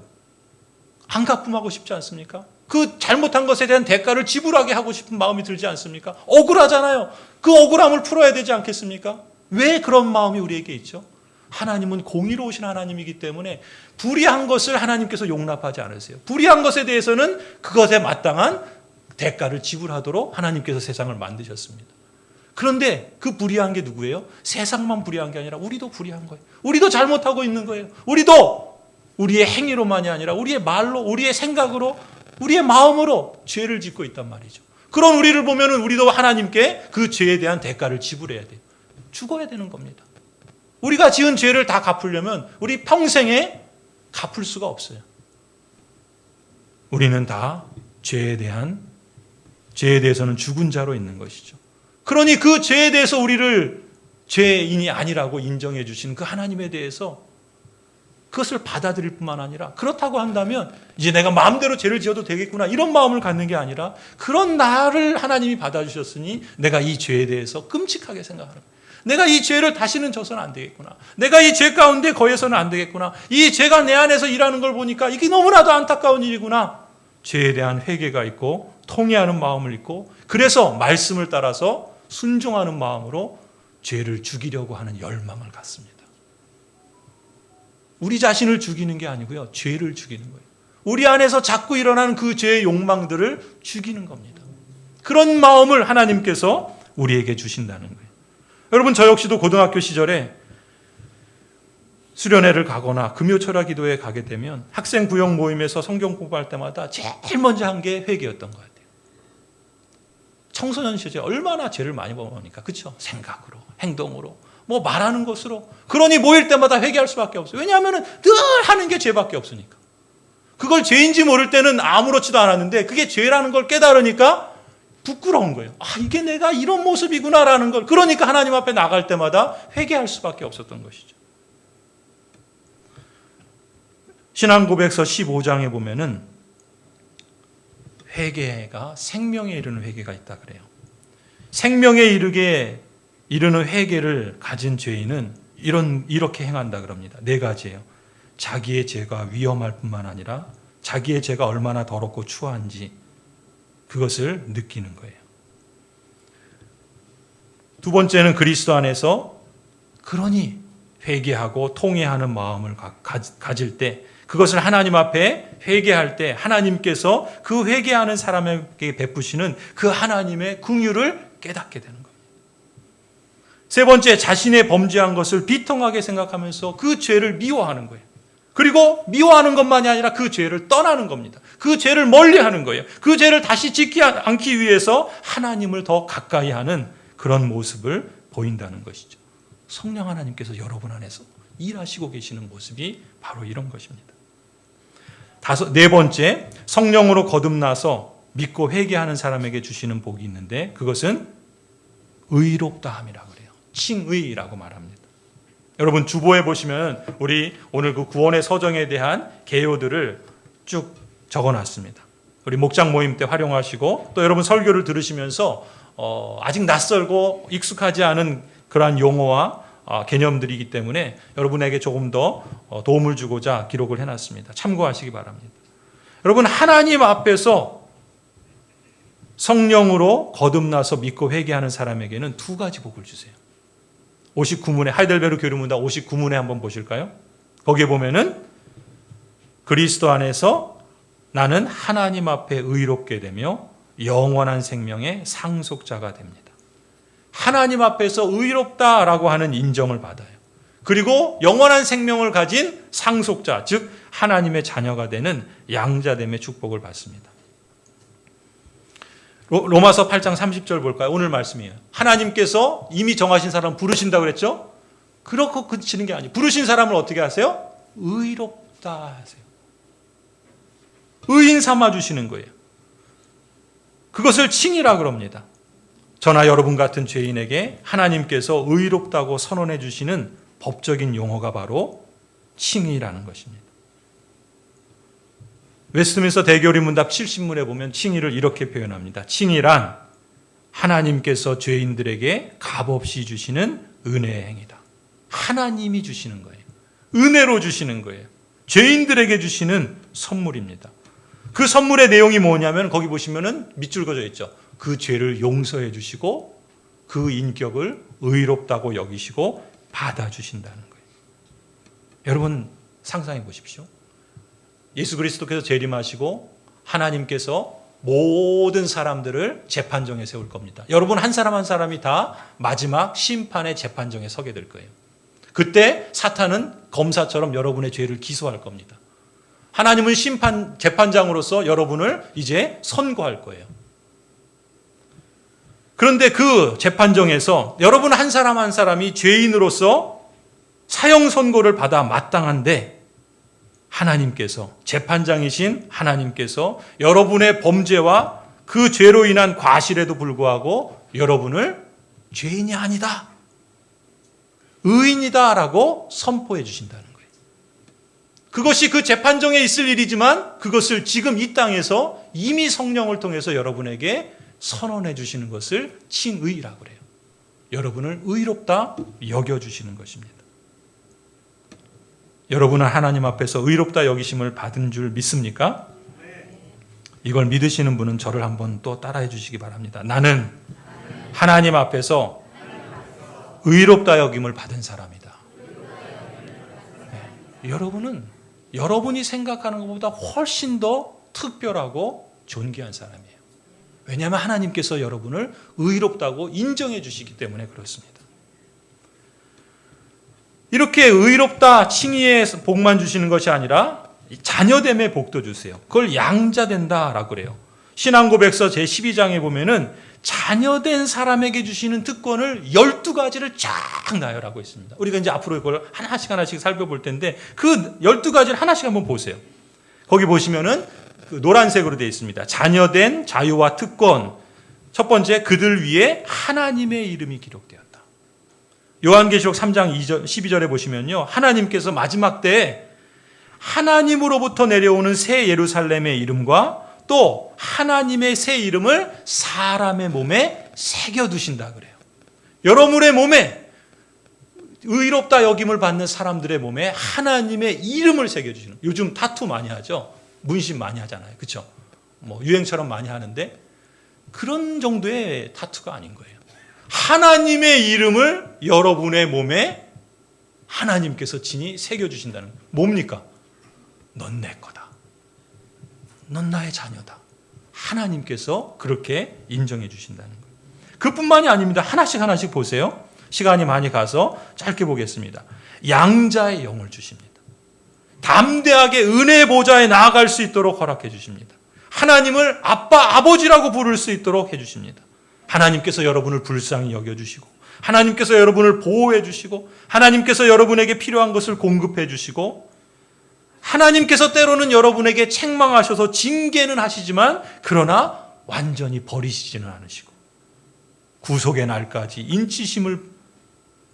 안 갚음하고 싶지 않습니까? 그 잘못한 것에 대한 대가를 지불하게 하고 싶은 마음이 들지 않습니까? 억울하잖아요. 그 억울함을 풀어야 되지 않겠습니까? 왜 그런 마음이 우리에게 있죠? 하나님은 공의로우신 하나님이기 때문에 불의한 것을 하나님께서 용납하지 않으세요. 불의한 것에 대해서는 그것에 마땅한 대가를 지불하도록 하나님께서 세상을 만드셨습니다. 그런데 그 불의한 게 누구예요? 세상만 불의한 게 아니라 우리도 불의한 거예요. 우리도 잘못하고 있는 거예요. 우리도 우리의 행위로만이 아니라 우리의 말로, 우리의 생각으로, 우리의 마음으로 죄를 짓고 있단 말이죠. 그런 우리를 보면은 우리도 하나님께 그 죄에 대한 대가를 지불해야 돼요. 죽어야 되는 겁니다. 우리가 지은 죄를 다 갚으려면 우리 평생에 갚을 수가 없어요. 우리는 다 죄에 대한 죄에 대해서는 죽은 자로 있는 것이죠. 그러니 그 죄에 대해서 우리를 죄인이 아니라고 인정해 주신 그 하나님에 대해서 그것을 받아들일 뿐만 아니라 그렇다고 한다면 이제 내가 마음대로 죄를 지어도 되겠구나 이런 마음을 갖는 게 아니라 그런 나를 하나님이 받아주셨으니 내가 이 죄에 대해서 끔찍하게 생각하는 거예요. 내가 이 죄를 다시는 져서는 안 되겠구나. 내가 이 죄 가운데 거해서는 안 되겠구나. 이 죄가 내 안에서 일하는 걸 보니까 이게 너무나도 안타까운 일이구나. 죄에 대한 회개가 있고 통회하는 마음을 있고 그래서 말씀을 따라서 순종하는 마음으로 죄를 죽이려고 하는 열망을 갖습니다. 우리 자신을 죽이는 게 아니고요. 죄를 죽이는 거예요. 우리 안에서 자꾸 일어나는 그 죄의 욕망들을 죽이는 겁니다. 그런 마음을 하나님께서 우리에게 주신다는 거예요. 여러분 저 역시도 고등학교 시절에 수련회를 가거나 금요철야 기도에 가게 되면 학생 구역 모임에서 성경 공부할 때마다 제일 먼저 한 게 회개였던 것 같아요. 청소년 시절에 얼마나 죄를 많이 범하니까 그렇죠? 생각으로, 행동으로, 뭐 말하는 것으로. 그러니 모일 때마다 회개할 수밖에 없어요. 왜냐하면 늘 하는 게 죄밖에 없으니까. 그걸 죄인지 모를 때는 아무렇지도 않았는데 그게 죄라는 걸 깨달으니까 부끄러운 거예요. 아, 이게 내가 이런 모습이구나라는 걸. 그러니까 하나님 앞에 나갈 때마다 회개할 수밖에 없었던 것이죠. 신앙고백서 15장에 보면은 회개가 생명에 이르는 회개가 있다 그래요. 생명에 이르는 회개를 가진 죄인은 이렇게 행한다 그럽니다. 4가지예요. 자기의 죄가 위험할 뿐만 아니라 자기의 죄가 얼마나 더럽고 추한지 그것을 느끼는 거예요. 2번째는 그리스도 안에서 그러니 회개하고 통회하는 마음을 가질 때 그것을 하나님 앞에 회개할 때 하나님께서 그 회개하는 사람에게 베푸시는 그 하나님의 긍휼을 깨닫게 되는 겁니다. 3번째, 자신의 범죄한 것을 비통하게 생각하면서 그 죄를 미워하는 거예요. 그리고 미워하는 것만이 아니라 그 죄를 떠나는 겁니다. 그 죄를 멀리하는 거예요. 그 죄를 다시 짓지 않기 위해서 하나님을 더 가까이 하는 그런 모습을 보인다는 것이죠. 성령 하나님께서 여러분 안에서 일하시고 계시는 모습이 바로 이런 것입니다. 4번째, 성령으로 거듭나서 믿고 회개하는 사람에게 주시는 복이 있는데 그것은 의롭다함이라고 그래요. 칭의라고 말합니다. 여러분 주보에 보시면 우리 오늘 그 구원의 서정에 대한 개요들을 쭉 적어놨습니다. 우리 목장 모임 때 활용하시고 또 여러분 설교를 들으시면서 아직 낯설고 익숙하지 않은 그러한 용어와 개념들이기 때문에 여러분에게 조금 더 도움을 주고자 기록을 해놨습니다. 참고하시기 바랍니다. 여러분 하나님 앞에서 성령으로 거듭나서 믿고 회개하는 사람에게는 2가지 복을 주세요. 59문에 하이델베르 교리문답 59문에 한번 보실까요? 거기에 보면은 그리스도 안에서 나는 하나님 앞에 의롭게 되며 영원한 생명의 상속자가 됩니다. 하나님 앞에서 의롭다라고 하는 인정을 받아요. 그리고 영원한 생명을 가진 상속자, 즉 하나님의 자녀가 되는 양자됨의 축복을 받습니다. 로마서 8장 30절 볼까요? 오늘 말씀이에요. 하나님께서 이미 정하신 사람 부르신다고 그랬죠? 그렇고 그치는 게 아니에요. 부르신 사람을 어떻게 하세요? 의롭다 하세요. 의인 삼아 주시는 거예요. 그것을 칭이라 그럽니다. 저나 여러분 같은 죄인에게 하나님께서 의롭다고 선언해 주시는 법적인 용어가 바로 칭의라는 것입니다. 웨스트민스터 대교리 문답 70문에 보면 칭의를 이렇게 표현합니다. 칭의란 하나님께서 죄인들에게 값없이 주시는 은혜의 행위다. 하나님이 주시는 거예요. 은혜로 주시는 거예요. 죄인들에게 주시는 선물입니다. 그 선물의 내용이 뭐냐면 거기 보시면은 밑줄 그어져 있죠. 그 죄를 용서해 주시고 그 인격을 의롭다고 여기시고 받아주신다는 거예요. 여러분 상상해 보십시오. 예수 그리스도께서 재림하시고 하나님께서 모든 사람들을 재판정에 세울 겁니다. 여러분 한 사람 한 사람이 다 마지막 심판의 재판정에 서게 될 거예요. 그때 사탄은 검사처럼 여러분의 죄를 기소할 겁니다. 하나님은 재판장으로서 여러분을 이제 선고할 거예요. 그런데 그 재판정에서 여러분 한 사람 한 사람이 죄인으로서 사형 선고를 받아 마땅한데 하나님께서 재판장이신 하나님께서 여러분의 범죄와 그 죄로 인한 과실에도 불구하고 여러분을 죄인이 아니다, 의인이다 라고 선포해 주신다는 거예요. 그것이 그 재판정에 있을 일이지만 그것을 지금 이 땅에서 이미 성령을 통해서 여러분에게 선언해 주시는 것을 칭의라고 그래요. 여러분을 의롭다 여겨주시는 것입니다. 여러분은 하나님 앞에서 의롭다 여기심을 받은 줄 믿습니까? 이걸 믿으시는 분은 저를 한번 또 따라해 주시기 바랍니다. 나는 하나님 앞에서 의롭다 여김을 받은 사람이다. 네. 여러분은 여러분이 생각하는 것보다 훨씬 더 특별하고 존귀한 사람이에요. 왜냐하면 하나님께서 여러분을 의롭다고 인정해 주시기 때문에 그렇습니다. 이렇게 의롭다 칭의의 복만 주시는 것이 아니라 자녀됨의 복도 주세요. 그걸 양자된다라고 그래요. 신앙고백서 제12장에 보면은 자녀된 사람에게 주시는 특권을 12가지를 쫙 나열하고 있습니다. 우리가 이제 앞으로 이걸 하나씩 살펴볼 텐데 그 12가지를 하나씩 한번 보세요. 거기 보시면은 그 노란색으로 되어 있습니다. 자녀된 자유와 특권. 첫 번째, 그들 위에 하나님의 이름이 기록되었다. 요한계시록 3장 12절에 보시면요, 하나님께서 마지막 때에 하나님으로부터 내려오는 새 예루살렘의 이름과 또 하나님의 새 이름을 사람의 몸에 새겨두신다 그래요. 여러분의 몸에, 의롭다 여김을 받는 사람들의 몸에 하나님의 이름을 새겨주시는. 요즘 타투 많이 하죠. 문신 많이 하잖아요. 그렇죠? 뭐 유행처럼 많이 하는데 그런 정도의 타투가 아닌 거예요. 하나님의 이름을 여러분의 몸에 하나님께서 친히 새겨주신다는 거예요. 뭡니까? 넌 내 거다. 넌 나의 자녀다. 하나님께서 그렇게 인정해 주신다는 거예요. 그뿐만이 아닙니다. 하나씩 보세요. 시간이 많이 가서 짧게 보겠습니다. 양자의 영을 주십니다. 담대하게 은혜의 보좌에 나아갈 수 있도록 허락해 주십니다. 하나님을 아빠, 아버지라고 부를 수 있도록 해 주십니다. 하나님께서 여러분을 불쌍히 여겨주시고, 하나님께서 여러분을 보호해 주시고, 하나님께서 여러분에게 필요한 것을 공급해 주시고, 하나님께서 때로는 여러분에게 책망하셔서 징계는 하시지만 그러나 완전히 버리시지는 않으시고 구속의 날까지 인치심을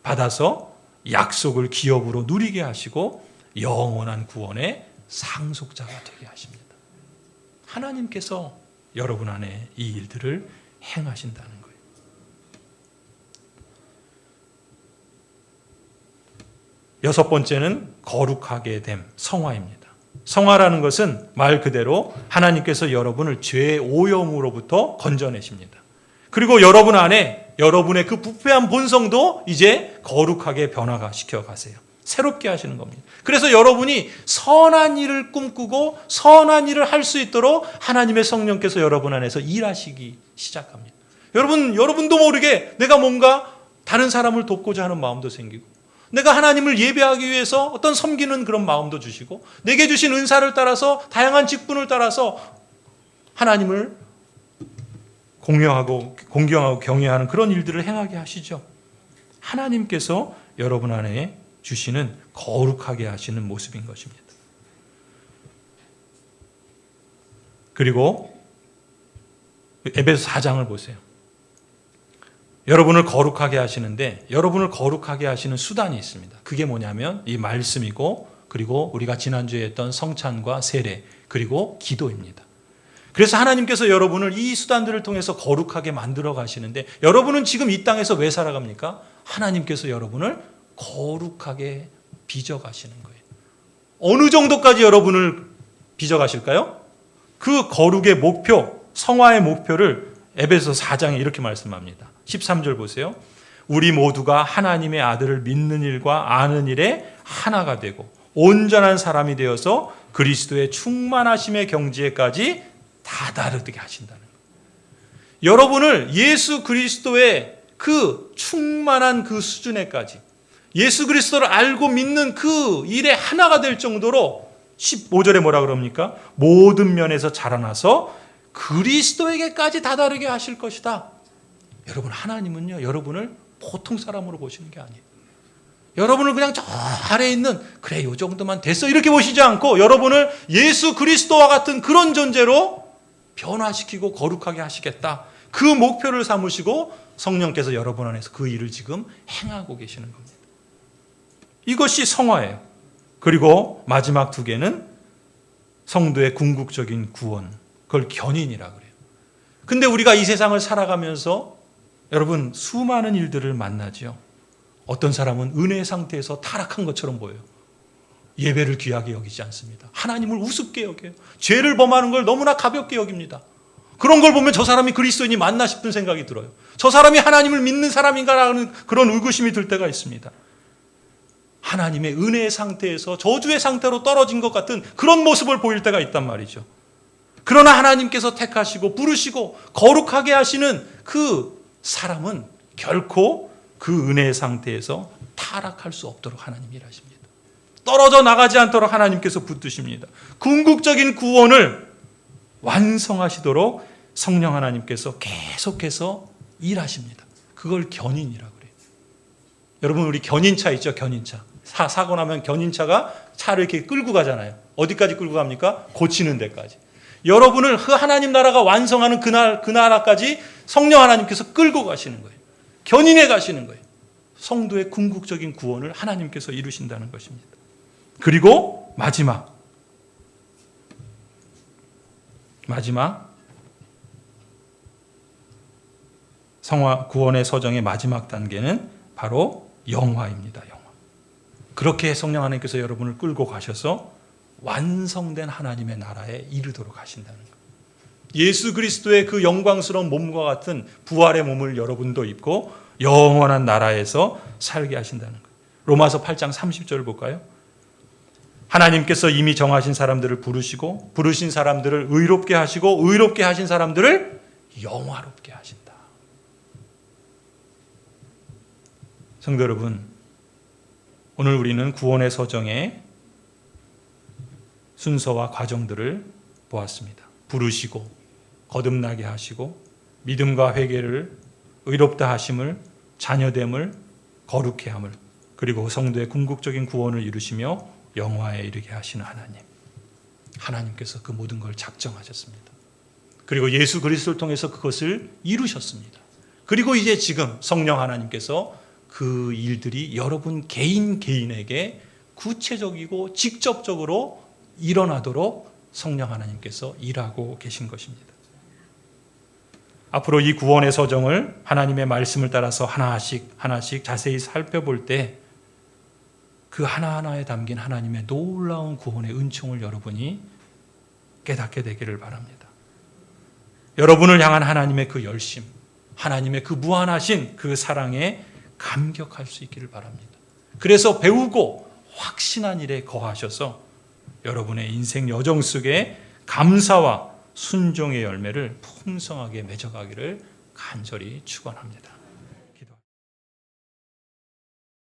받아서 약속을 기업으로 누리게 하시고 영원한 구원의 상속자가 되게 하십니다. 하나님께서 여러분 안에 이 일들을 행하신다는 거예요. 여섯 번째는 거룩하게 됨, 성화입니다. 성화라는 것은 말 그대로 하나님께서 여러분을 죄의 오염으로부터 건져내십니다. 그리고 여러분 안에 여러분의 그 부패한 본성도 이제 거룩하게 변화가 시켜가세요. 새롭게 하시는 겁니다. 그래서 여러분이 선한 일을 꿈꾸고 선한 일을 할 수 있도록 하나님의 성령께서 여러분 안에서 일하시기 시작합니다. 여러분도 모르게 내가 뭔가 다른 사람을 돕고자 하는 마음도 생기고, 내가 하나님을 예배하기 위해서 어떤 섬기는 그런 마음도 주시고, 내게 주신 은사를 따라서 다양한 직분을 따라서 하나님을 공경하고 경외하는 그런 일들을 행하게 하시죠. 하나님께서 여러분 안에 주시는 거룩하게 하시는 모습인 것입니다. 그리고 에베소 4장을 보세요. 여러분을 거룩하게 하시는데 여러분을 거룩하게 하시는 수단이 있습니다. 그게 뭐냐면 이 말씀이고, 그리고 우리가 지난주에 했던 성찬과 세례, 그리고 기도입니다. 그래서 하나님께서 여러분을 이 수단들을 통해서 거룩하게 만들어 가시는데, 여러분은 지금 이 땅에서 왜 살아갑니까? 하나님께서 여러분을 거룩하게 빚어 가시는 거예요. 어느 정도까지 여러분을 빚어 가실까요? 그 거룩의 목표, 성화의 목표를 에베소 4장에 이렇게 말씀합니다. 13절 보세요. 우리 모두가 하나님의 아들을 믿는 일과 아는 일에 하나가 되고 온전한 사람이 되어서 그리스도의 충만하심의 경지에까지 다다르게 하신다는 거예요. 여러분을 예수 그리스도의 그 충만한 그 수준에까지, 예수 그리스도를 알고 믿는 그 일에 하나가 될 정도로 15절에 뭐라 그럽니까? 모든 면에서 자라나서 그리스도에게까지 다다르게 하실 것이다. 여러분, 하나님은요, 여러분을 보통 사람으로 보시는 게 아니에요. 여러분을 그냥 저 아래에 있는, 그래, 요 정도만 됐어, 이렇게 보시지 않고 여러분을 예수 그리스도와 같은 그런 존재로 변화시키고 거룩하게 하시겠다. 그 목표를 삼으시고 성령께서 여러분 안에서 그 일을 지금 행하고 계시는 겁니다. 이것이 성화예요. 그리고 마지막 두 개는 성도의 궁극적인 구원, 그걸 견인이라 그래요. 근데 우리가 이 세상을 살아가면서 여러분 수많은 일들을 만나죠. 어떤 사람은 은혜의 상태에서 타락한 것처럼 보여요. 예배를 귀하게 여기지 않습니다. 하나님을 우습게 여겨요. 죄를 범하는 걸 너무나 가볍게 여깁니다. 그런 걸 보면 저 사람이 그리스도인이 맞나 싶은 생각이 들어요. 저 사람이 하나님을 믿는 사람인가라는 그런 의구심이 들 때가 있습니다. 하나님의 은혜의 상태에서 저주의 상태로 떨어진 것 같은 그런 모습을 보일 때가 있단 말이죠. 그러나 하나님께서 택하시고 부르시고 거룩하게 하시는 그 사람은 결코 그 은혜의 상태에서 타락할 수 없도록 하나님이 일하십니다. 떨어져 나가지 않도록 하나님께서 붙드십니다. 궁극적인 구원을 완성하시도록 성령 하나님께서 계속해서 일하십니다. 그걸 견인이라고 그래요. 여러분 우리 견인차 있죠? 견인차. 사고 나면 견인차가 차를 이렇게 끌고 가잖아요. 어디까지 끌고 갑니까? 고치는 데까지. 여러분을 그 하나님 나라가 완성하는 그 나라까지 성령 하나님께서 끌고 가시는 거예요. 견인해 가시는 거예요. 성도의 궁극적인 구원을 하나님께서 이루신다는 것입니다. 그리고 마지막 성화 구원의 서정의 마지막 단계는 바로 영화입니다. 영화. 그렇게 성령 하나님께서 여러분을 끌고 가셔서 완성된 하나님의 나라에 이르도록 하신다는 것. 예수 그리스도의 그 영광스러운 몸과 같은 부활의 몸을 여러분도 입고 영원한 나라에서 살게 하신다는 것. 로마서 8장 30절 볼까요? 하나님께서 이미 정하신 사람들을 부르시고 부르신 사람들을 의롭게 하시고 의롭게 하신 사람들을 영화롭게 하신다. 성도 여러분, 오늘 우리는 구원의 서정의 순서와 과정들을 보았습니다. 부르시고 거듭나게 하시고 믿음과 회개를 의롭다 하심을 자녀됨을 거룩해 함을 그리고 성도의 궁극적인 구원을 이루시며 영화에 이르게 하시는 하나님. 하나님께서 그 모든 걸 작정하셨습니다. 그리고 예수 그리스도를 통해서 그것을 이루셨습니다. 그리고 이제 지금 성령 하나님께서 그 일들이 여러분 개인에게 구체적이고 직접적으로 일어나도록 성령 하나님께서 일하고 계신 것입니다. 앞으로 이 구원의 서정을 하나님의 말씀을 따라서 하나씩 자세히 살펴볼 때 그 하나하나에 담긴 하나님의 놀라운 구원의 은총을 여러분이 깨닫게 되기를 바랍니다. 여러분을 향한 하나님의 그 열심, 하나님의 그 무한하신 그 사랑에 감격할 수 있기를 바랍니다. 그래서 배우고 확신한 일에 거하셔서 여러분의 인생 여정 속에 감사와 순종의 열매를 풍성하게 맺어가기를 간절히 축원합니다.